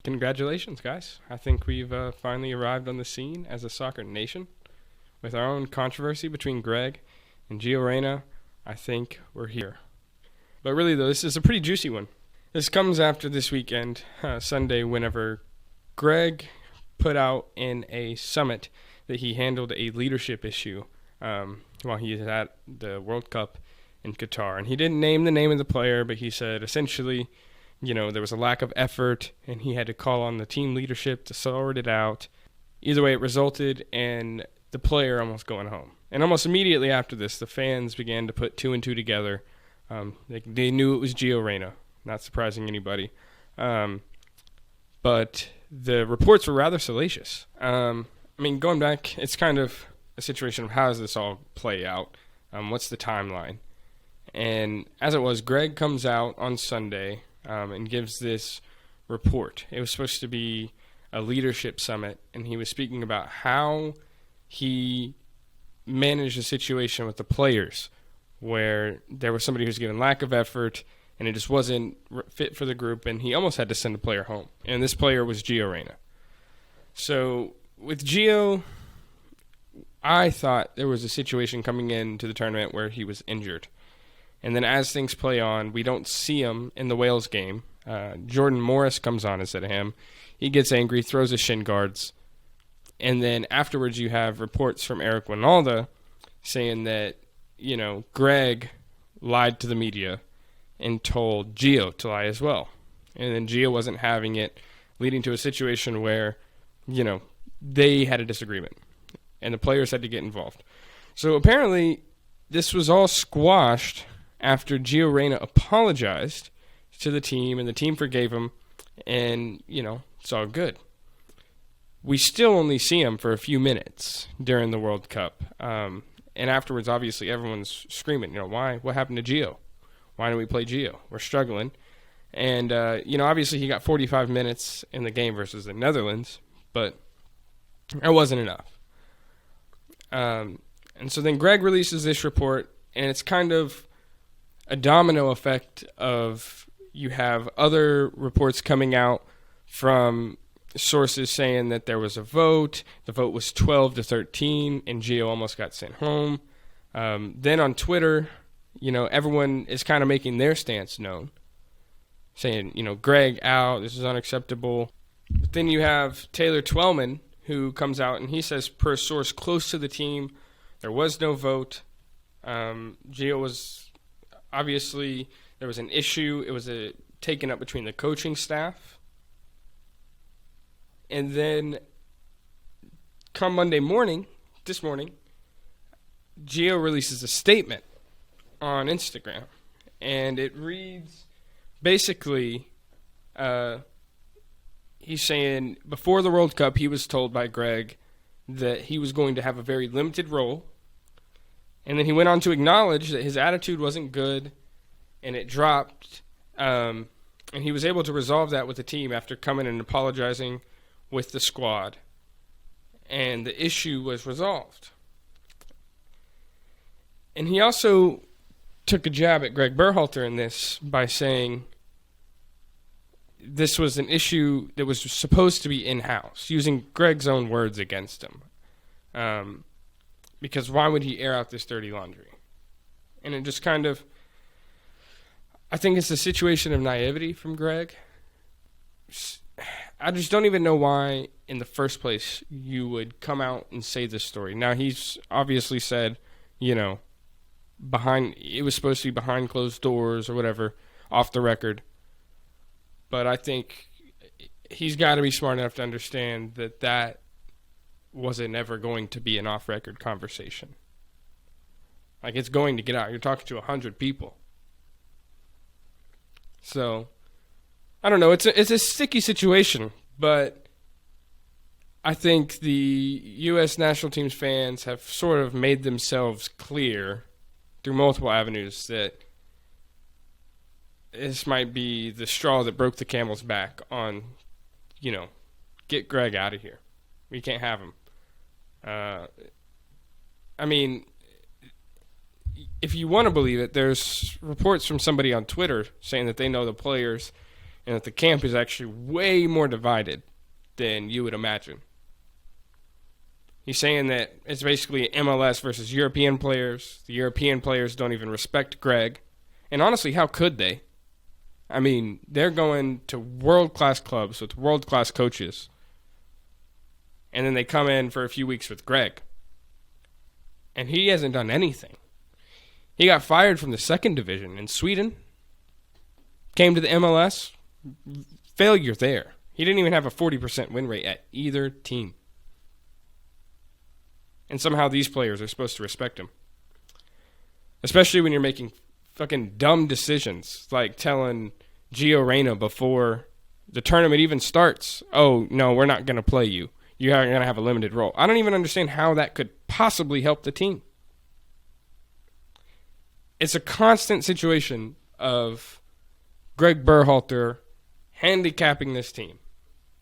Congratulations, guys. I think we've finally arrived on the scene as a soccer nation. With our own controversy between Gregg and Gio Reyna, I think we're here. But really, though, this is a pretty juicy one. This comes after this weekend, Sunday, whenever Gregg put out in a summit that he handled a leadership issue while he was at the World Cup in Qatar. And he didn't name the name of the player, but he said essentially, there was a lack of effort, and he had to call on the team leadership to sort it out. Either way, it resulted in the player almost going home. And almost immediately after this, the fans began to put two and two together. They knew it was Gio Reyna, not surprising anybody. But the reports were rather salacious. Going back, it's kind of a situation of how does this all play out? What's the timeline? And as it was, Gregg comes out on Sunday and gives this report. It was supposed to be a leadership summit, and he was speaking about how he managed a situation with the players where there was somebody who was given lack of effort, and it just wasn't fit for the group, and he almost had to send a player home. And this player was Gio Reyna. So with Gio, I thought there was a situation coming into the tournament where he was injured. And then as things play on, we don't see him in the Wales game. Jordan Morris comes on instead of him. He gets angry, throws his shin guards. And then afterwards you have reports from Eric Winalda saying that, Gregg lied to the media and told Gio to lie as well. And then Gio wasn't having it, leading to a situation where, they had a disagreement. And the players had to get involved. So apparently this was all squashed after Gio Reyna apologized to the team, and the team forgave him, and, it's all good. We still only see him for a few minutes during the World Cup. And afterwards, obviously, everyone's screaming, why? What happened to Gio? Why didn't we play Gio? We're struggling. And, obviously he got 45 minutes in the game versus the Netherlands, but it wasn't enough. And so then Gregg releases this report, and it's kind of a domino effect of you have other reports coming out from sources saying that there was a vote. The vote was 12-13, and Gio almost got sent home. Then on Twitter, everyone is kind of making their stance known, saying, Gregg out, this is unacceptable. But then you have Taylor Twellman, who comes out, and he says, per a source close to the team, there was no vote. Gio was... Obviously, there was an issue. It was taken up between the coaching staff. And then, come Monday morning, this morning, Gio releases a statement on Instagram. And it reads, basically, he's saying, before the World Cup, he was told by Gregg that he was going to have a very limited role. And then he went on to acknowledge that his attitude wasn't good, and it dropped. And he was able to resolve that with the team after coming and apologizing with the squad. And the issue was resolved. And he also took a jab at Gregg Berhalter in this by saying this was an issue that was supposed to be in-house, using Gregg's own words against him. Because why would he air out this dirty laundry? And it just kind of... I think it's a situation of naivety from Gregg. I just don't even know why, in the first place, you would come out and say this story. Now, he's obviously said, it was supposed to be behind closed doors or whatever, off the record. But I think he's got to be smart enough to understand that wasn't ever going to be an off-record conversation. Like, it's going to get out. You're talking to 100 people. So, I don't know. It's a sticky situation, but I think the U.S. national team's fans have sort of made themselves clear through multiple avenues that this might be the straw that broke the camel's back on, get Gregg out of here. We can't have him. If you want to believe it, there's reports from somebody on Twitter saying that they know the players and that the camp is actually way more divided than you would imagine. He's saying that it's basically MLS versus European players. The European players don't even respect Gregg. And honestly, how could they? I mean, they're going to world-class clubs with world-class coaches. And then they come in for a few weeks with Gregg. And he hasn't done anything. He got fired from the second division in Sweden. Came to the MLS. Failure there. He didn't even have a 40% win rate at either team. And somehow these players are supposed to respect him. Especially when you're making fucking dumb decisions, like telling Gio Reyna before the tournament even starts, oh, no, we're not going to play you. You're going to have a limited role. I don't even understand how that could possibly help the team. It's a constant situation of Gregg Berhalter handicapping this team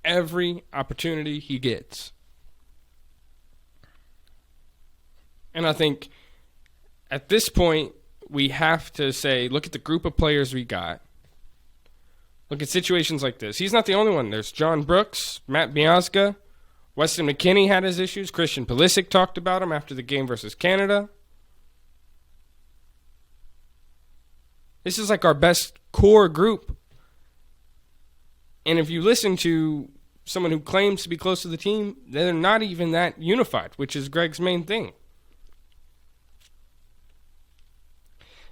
every opportunity he gets. And I think at this point, we have to say, look at the group of players we got. Look at situations like this. He's not the only one. There's John Brooks, Matt Miazga, Weston McKennie had his issues. Christian Pulisic talked about him after the game versus Canada. This is like our best core group. And if you listen to someone who claims to be close to the team, they're not even that unified, which is Gregg's main thing.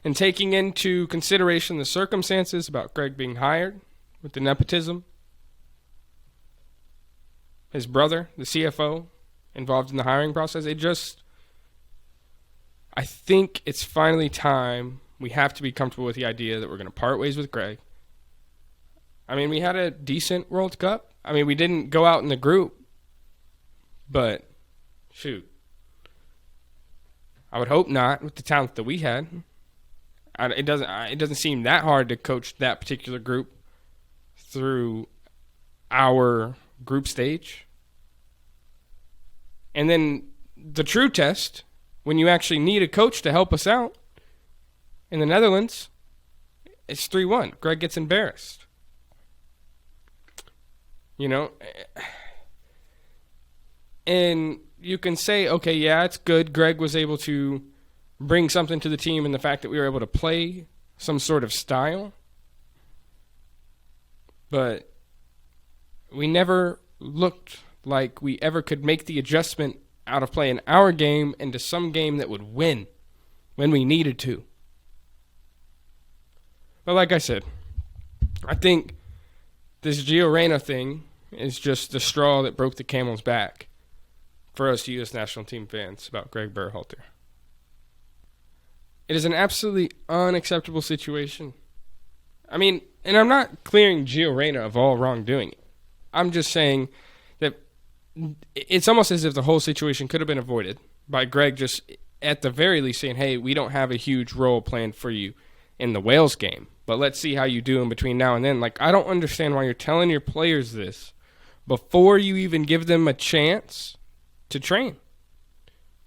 And taking into consideration the circumstances about Gregg being hired with the nepotism, his brother, the CFO, involved in the hiring process, I think it's finally time. We have to be comfortable with the idea that we're going to part ways with Gregg. I mean, we had a decent World Cup. I mean, we didn't go out in the group, but shoot. I would hope not with the talent that we had. It doesn't seem that hard to coach that particular group through our group stage. And then the true test, when you actually need a coach to help us out, in the Netherlands, it's 3-1. Gregg gets embarrassed. You know? And you can say, okay, yeah, it's good. Gregg was able to bring something to the team in the fact that we were able to play some sort of style. But we never looked like we ever could make the adjustment out of playing our game into some game that would win when we needed to. But like I said, I think this Gio Reyna thing is just the straw that broke the camel's back for us U.S. national team fans about Gregg Berhalter. It is an absolutely unacceptable situation. I mean, and I'm not clearing Gio Reyna of all wrongdoing. I'm just saying that it's almost as if the whole situation could have been avoided by Gregg just at the very least saying, hey, we don't have a huge role planned for you in the Wales game, but let's see how you do in between now and then. Like, I don't understand why you're telling your players this before you even give them a chance to train.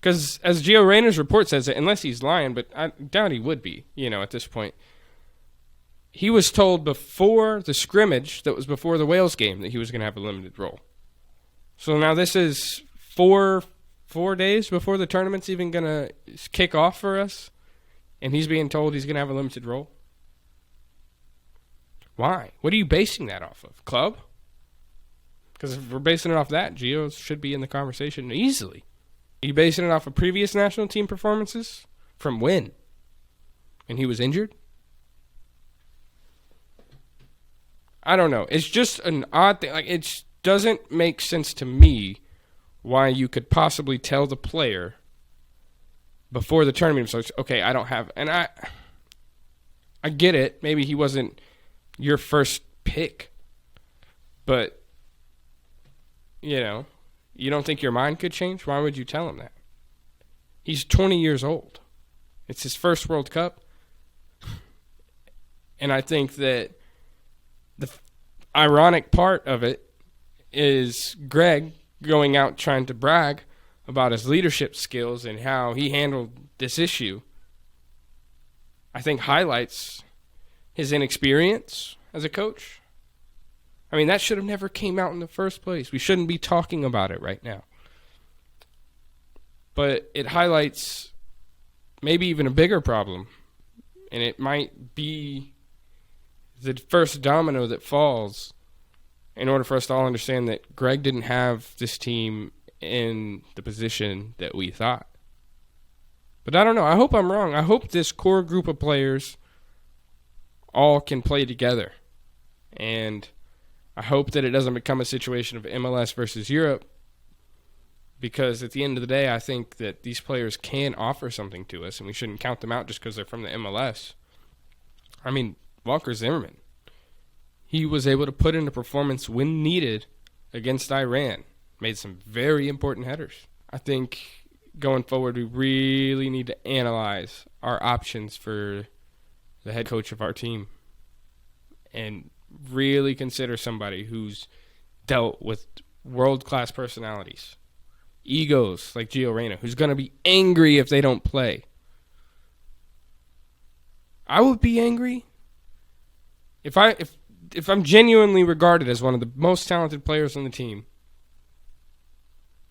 Because as Gio Reyna's report says, unless he's lying, but I doubt he would be, at this point. He was told before the scrimmage that was before the Wales game that he was going to have a limited role. So now this is four days before the tournament's even going to kick off for us, and he's being told he's going to have a limited role. Why? What are you basing that off of? Club? Because if we're basing it off that, Gio should be in the conversation easily. Are you basing it off of previous national team performances? From when? And he was injured? I don't know. It's just an odd thing. Like, it doesn't make sense to me why you could possibly tell the player before the tournament starts, okay, I don't have... And I get it. Maybe he wasn't your first pick. But, you don't think your mind could change? Why would you tell him that? He's 20 years old. It's his first World Cup. And I think that the ironic part of it is Gregg going out trying to brag about his leadership skills and how he handled this issue. I think highlights his inexperience as a coach I mean, that should have never came out in the first place. We shouldn't be talking about it right now. But it highlights maybe even a bigger problem. And it might be the first domino that falls in order for us to all understand that Gregg didn't have this team in the position that we thought. But I don't know. I hope I'm wrong. I hope this core group of players all can play together. And I hope that it doesn't become a situation of MLS versus Europe, because at the end of the day, I think that these players can offer something to us, and we shouldn't count them out just because they're from the MLS. I mean, Walker Zimmerman, he was able to put in a performance when needed against Iran. Made some very important headers. I think going forward, we really need to analyze our options for the head coach of our team and really consider somebody who's dealt with world-class personalities, egos like Gio Reyna, who's going to be angry if they don't play. I would be angry if I'm genuinely regarded as one of the most talented players on the team,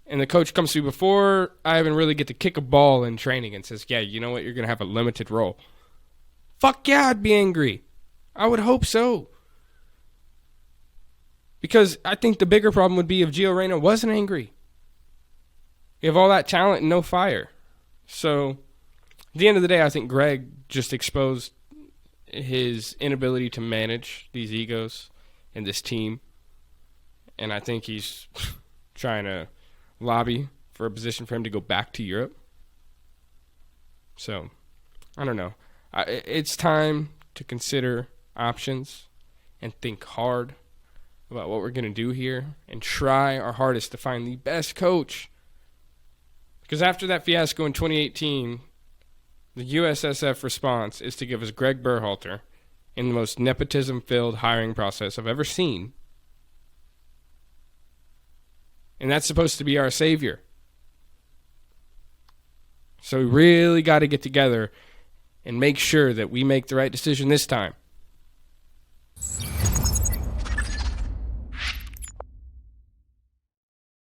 and the coach comes to me before I even really get to kick a ball in training and says, yeah, you know what, you're going to have a limited role. Fuck yeah, I'd be angry. I would hope so. Because I think the bigger problem would be if Gio Reyna wasn't angry. You have all that talent and no fire. So, at the end of the day, I think Gregg just exposed his inability to manage these egos and this team. And I think he's trying to lobby for a position for him to go back to Europe. So, I don't know. It's time to consider options and think hard about what we're going to do here and try our hardest to find the best coach. Because after that fiasco in 2018, the USSF response is to give us Gregg Berhalter in the most nepotism-filled hiring process I've ever seen. And that's supposed to be our savior. So we really got to get together and make sure that we make the right decision this time.